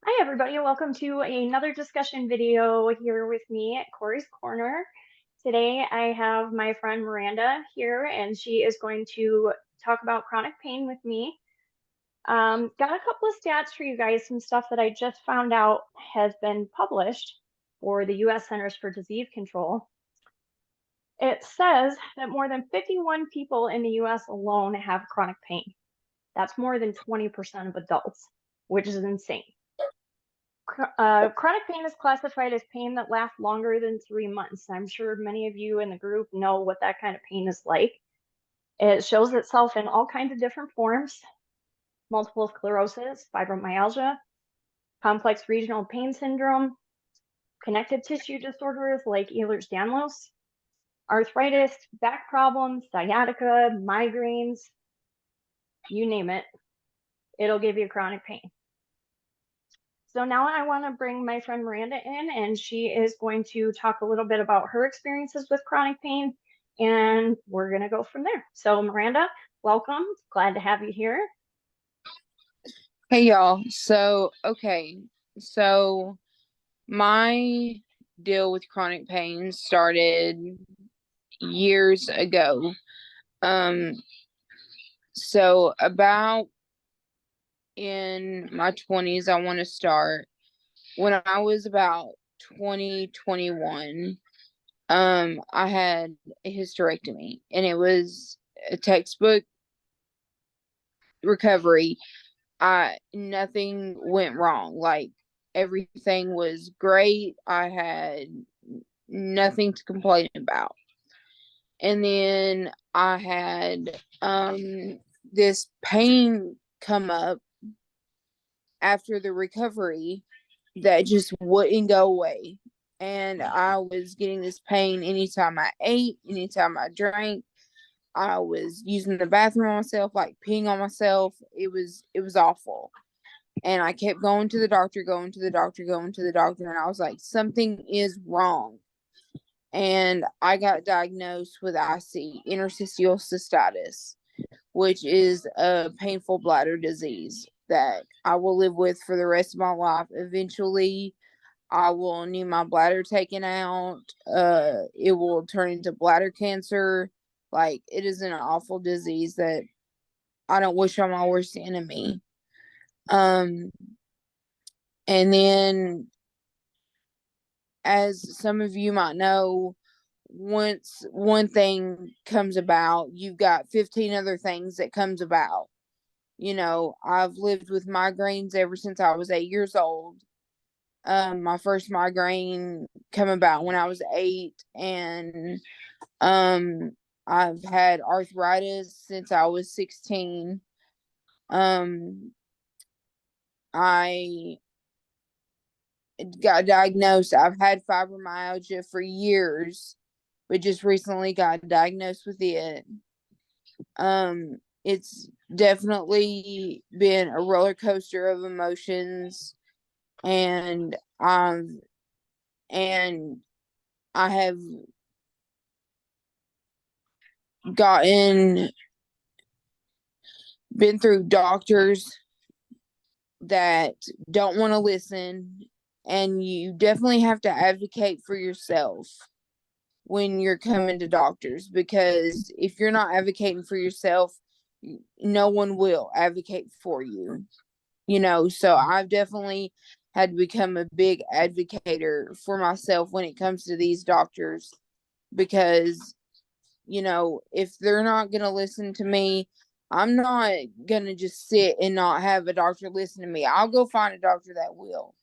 Hi, everybody. Welcome to another discussion video here with me at Corey's Corner. Today, I have my friend Miranda here, and she is going to talk about chronic pain with me. Got a couple of stats for you guys, some stuff that I just found out has been published for the U.S. Centers for Disease Control. It says that more than 51 people in the U.S. alone have chronic pain. That's more than 20% of adults, which is insane. Chronic pain is classified as pain that lasts longer than 3 months. I'm sure many of you in the group know what that kind of pain is like. It shows itself in all kinds of different forms: multiple sclerosis, fibromyalgia, complex regional pain syndrome, connective tissue disorders like Ehlers-Danlos, arthritis, back problems, sciatica, migraines, you name it, it'll give you chronic pain. So now I want to bring my friend Miranda in, and she is going to talk a little bit about her experiences with chronic pain, and we're going to go from there. So Miranda, welcome. Glad to have you here. Hey y'all. So my deal with chronic pain started years ago. Um so about in my 20s, I want to start when I was about 2021. I had a hysterectomy, and it was a textbook recovery. I Nothing went wrong. Like, everything was great. I had nothing to complain about. And then I had this pain come up after the recovery that just wouldn't go away. And I was getting this pain anytime I ate, anytime I drank. I was using the bathroom on myself, like peeing on myself. It was awful. And I kept going to the doctor, going to the doctor, going to the doctor. And I was like, something is wrong. And I got diagnosed with IC, interstitial cystitis, which is a painful bladder disease that I will live with for the rest of my life. Eventually, I will need my bladder taken out. It will turn into bladder cancer. Like, it is an awful disease that I don't wish on my worst enemy. Um, and then, as some of you might know, once one thing comes about, you've got 15 other things that comes about. I've lived with migraines ever since I was 8 years old. My first migraine came about when I was 8, and I've had arthritis since I was 16. I got diagnosed. I've had fibromyalgia for years, but just recently got diagnosed with it. It's definitely been a roller coaster of emotions, and and I have gotten been through doctors that don't want to listen, and you definitely have to advocate for yourself when you're coming to doctors, because if you're not advocating for yourself, no one will advocate for you. So I've definitely had to become a big advocator for myself when it comes to these doctors, because if they're not going to listen to me, I'm not going to just sit and not have a doctor listen to me. I'll go find a doctor that will,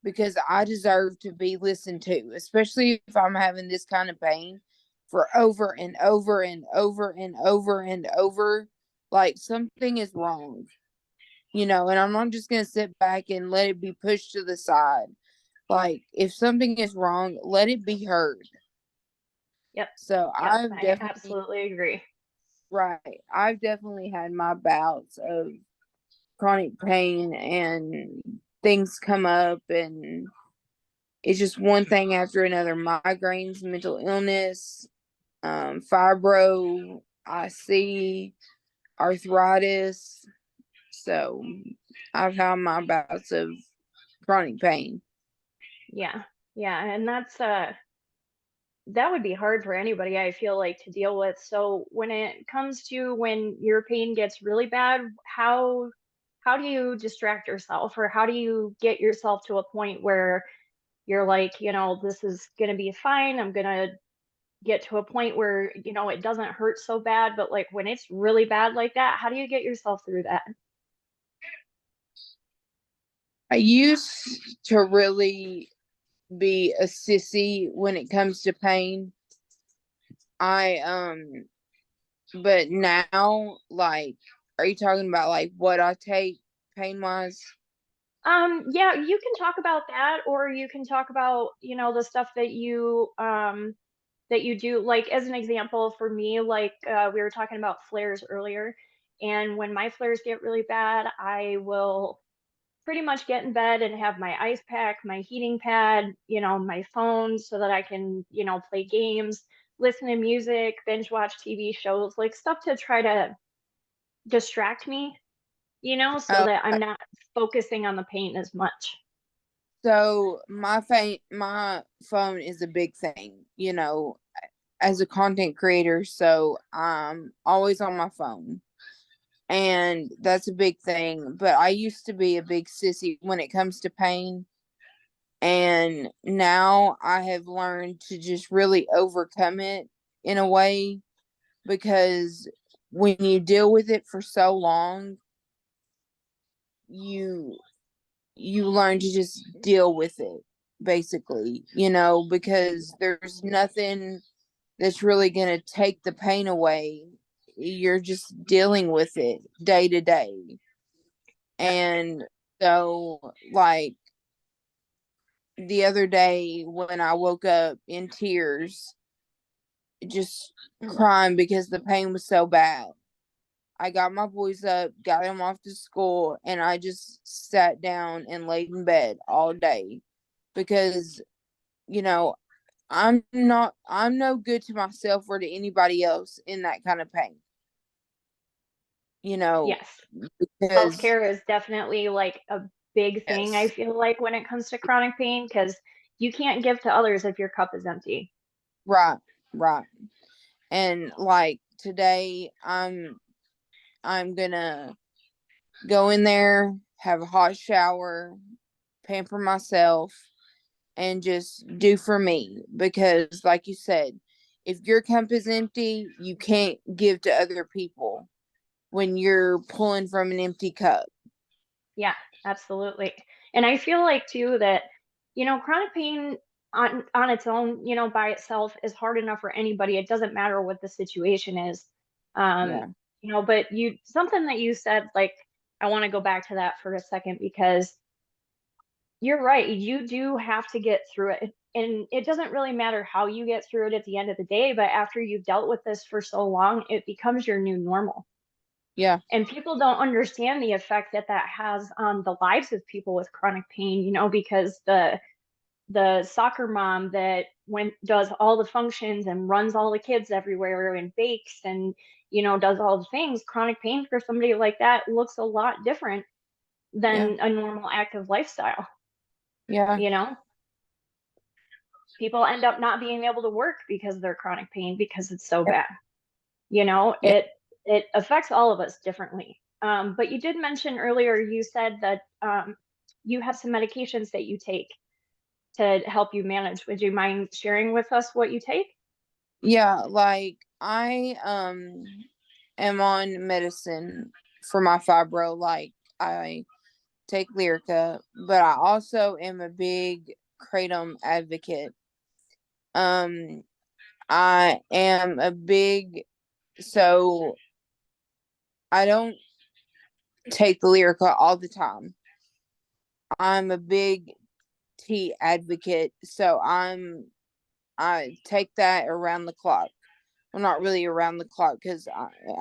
because I deserve to be listened to, especially if I'm having this kind of pain for over and over and over and over and over. Like, something is wrong, and I'm not just going to sit back and let it be pushed to the side. Like, if something is wrong, let it be heard. Yep. So Yep. I've I definitely, absolutely agree. right, I've definitely had my bouts of chronic pain, and things come up, and it's just one thing after another: migraines, mental illness, fibro, IC, arthritis. So I've had my bouts of chronic pain. Yeah. Yeah. And that would be hard for anybody, I feel like, to deal with. So when it comes to when your pain gets really bad, how do you distract yourself, or how do you get yourself to a point where you're like, this is gonna be fine. I'm gonna get to a point where, it doesn't hurt so bad, but like when it's really bad like that, how do you get yourself through that? I used to really be a sissy when it comes to pain. I but now, like, are you talking about like what I take pain wise? Yeah, you can talk about that, or you can talk about, the stuff that you do. Like as an example, for me, like we were talking about flares earlier, and when my flares get really bad, I will pretty much get in bed and have my ice pack, my heating pad, my phone so that I can, play games, listen to music, binge watch TV shows, like stuff to try to distract me, so Oh, that I'm not focusing on the pain as much. so my phone is a big thing, as a content creator, so I'm always on my phone. And that's a big thing. But I used to be a big sissy when it comes to pain. And now I have learned to just really overcome it in a way, because when you deal with it for so long, you you learn to just deal with it, basically, because there's nothing that's really going to take the pain away. You're just dealing with it day to day. Yep. And so, like, the other day when I woke up in tears, just crying because the pain was so bad, I got my boys up, got them off to school, and I just sat down and laid in bed all day because, you know, I'm no good to myself or to anybody else in that kind of pain, you know, Yes. because, Self-care is definitely like a big thing, I yes, feel like, when it comes to chronic pain, because you can't give to others if your cup is empty. right, right. And like today, I'm gonna go in there, have a hot shower, pamper myself, and just do for me. Because, like you said, if your cup is empty, you can't give to other people when you're pulling from an empty cup. Yeah, absolutely. And I feel like too that, chronic pain on its own, by itself is hard enough for anybody. It doesn't matter what the situation is. Um, Yeah, but something that you said, like, I want to go back to that for a second, because you're right. You do have to get through it. And it doesn't really matter how you get through it at the end of the day, but after you've dealt with this for so long, it becomes your new normal. yeah, And people don't understand the effect that that has on the lives of people with chronic pain, because the soccer mom that does all the functions and runs all the kids everywhere and bakes and does all the things, chronic pain for somebody like that looks a lot different yeah, than a normal active lifestyle. yeah, You know, people end up not being able to work because of their chronic pain, because it's so bad. yeah, It affects all of us differently. But you did mention earlier, you said that you have some medications that you take to help you manage. Would you mind sharing with us what you take? yeah. Like, I am on medicine for my fibro. Like, I take Lyrica, but I also am a big kratom advocate. Um, I am a big, so I don't take the Lyrica all the time. I'm a big tea advocate, so I take that around the clock. Well, not really around the clock because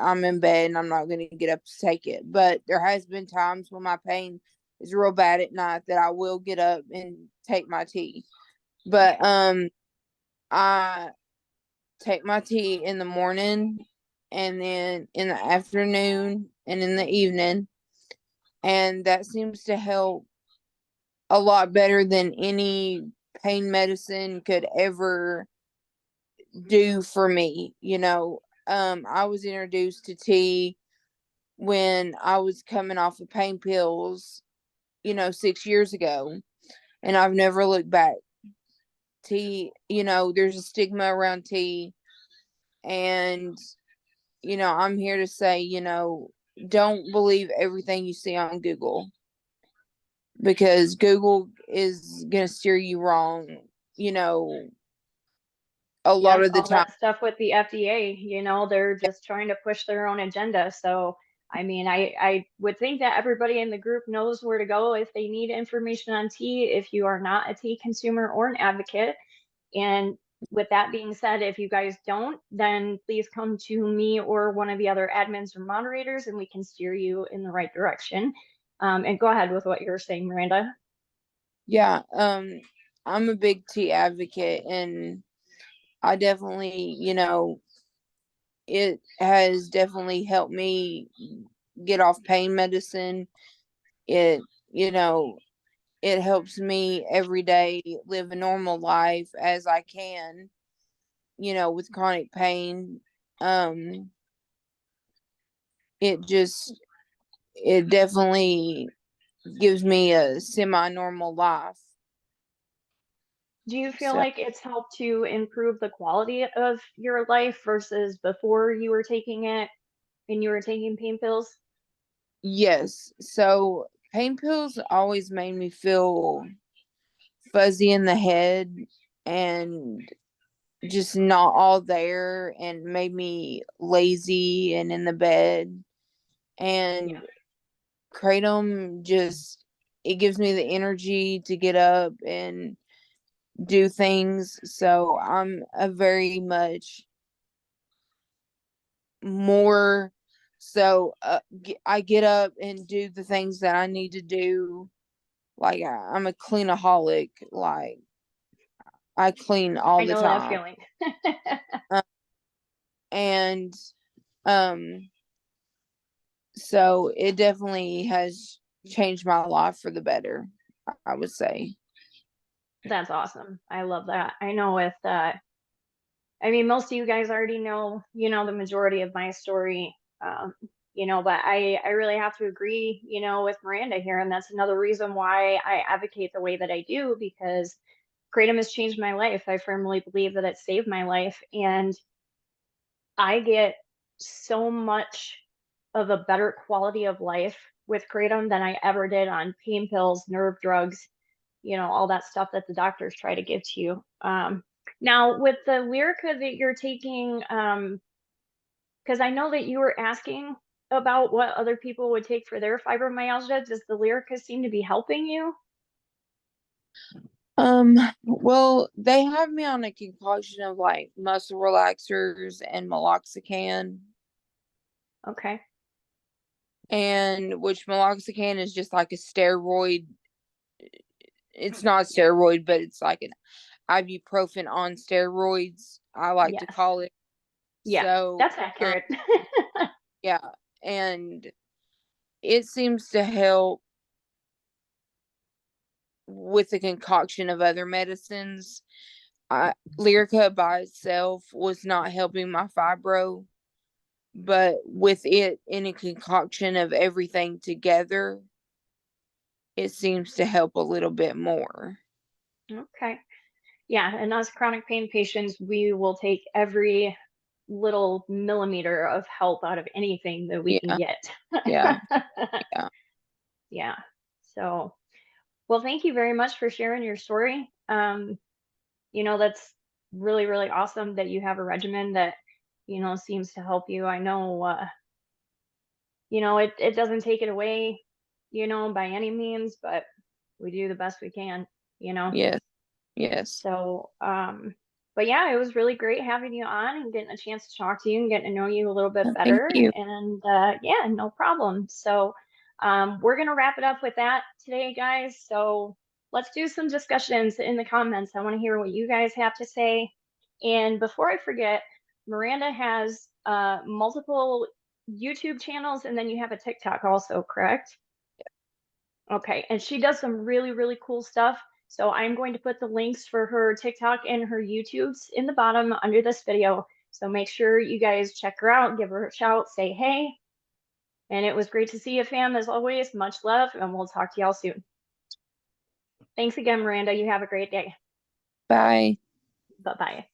I'm in bed and I'm not going to get up to take it. But there has been times when my pain is real bad at night that I will get up and take my tea. But I take my tea in the morning and then in the afternoon and in the evening, and that seems to help a lot better than any pain medicine could ever do for me. I was introduced to tea when I was coming off of pain pills, 6 years ago, and I've never looked back. Tea, there's a stigma around tea, and I'm here to say, don't believe everything you see on Google, because Google is going to steer you wrong, you know, a lot Yes, of the all time. that stuff with the FDA, they're just trying to push their own agenda. So, I mean, I would think that everybody in the group knows where to go if they need information on tea, if you are not a tea consumer or an advocate. And with that being said, if you guys don't, then please come to me or one of the other admins or moderators and we can steer you in the right direction. And go ahead with what you're saying, Miranda. Yeah, I'm a big tea advocate, and I definitely, it has definitely helped me get off pain medicine. It, you know, it helps me every day live a normal life as I can, with chronic pain. Um, it just, it definitely gives me a semi-normal life. Do you feel So, like it's helped to improve the quality of your life versus before you were taking it and you were taking pain pills? yes. So, pain pills always made me feel fuzzy in the head and just not all there, and made me lazy and in the bed. Yeah, And kratom just, it gives me the energy to get up and do things. So I'm a very much more so I get up and do the things that I need to do. Like I'm a cleanaholic. Like I clean all I the know that time. feeling. Uh, and um so it definitely has changed my life for the better, I would say. That's awesome. I love that. I know with I mean most of you guys already know, the majority of my story. But I really have to agree, with Miranda here, and that's another reason why I advocate the way that I do because Kratom has changed my life. I firmly believe that it saved my life, and I get so much of a better quality of life with Kratom than I ever did on pain pills, nerve drugs, all that stuff that the doctors try to give to you. Now, with the Lyrica that you're taking, because I know that you were asking about what other people would take for their fibromyalgia, does the Lyrica seem to be helping you? Well, they have me on a concoction of like muscle relaxers and meloxicam, Okay. and which meloxicam is just like a steroid. It's not a Yeah. steroid, but it's like an ibuprofen on steroids, I like to Yes. call it. Yeah. So, That's accurate. yeah, and it seems to help with the concoction of other medicines. Lyrica by itself was not helping my fibro, but with it in a concoction of everything together, it seems to help a little bit more. Okay. Yeah, and us chronic pain patients, we will take every little millimeter of help out of anything that we can Yeah, get. yeah, yeah. Yeah. So, well, thank you very much for sharing your story. That's really, really awesome that you have a regimen that, seems to help you. I know, it doesn't take it away, by any means, but we do the best we can, you know. Yes, yes. So, but yeah, it was really great having you on and getting a chance to talk to you and getting to know you a little bit Thank better. you. And yeah, no problem. So, we're gonna wrap it up with that today, guys. So let's do some discussions in the comments. I want to hear what you guys have to say. And before I forget, Miranda has multiple YouTube channels, and then you have a TikTok also, correct? Okay, and she does some really, really cool stuff. So I'm going to put the links for her TikTok and her YouTubes in the bottom under this video. So make sure you guys check her out, give her a shout, say hey. And it was great to see you, fam, as always. Much love, and we'll talk to y'all soon. Thanks again, Miranda. You have a great day. Bye. Bye-bye.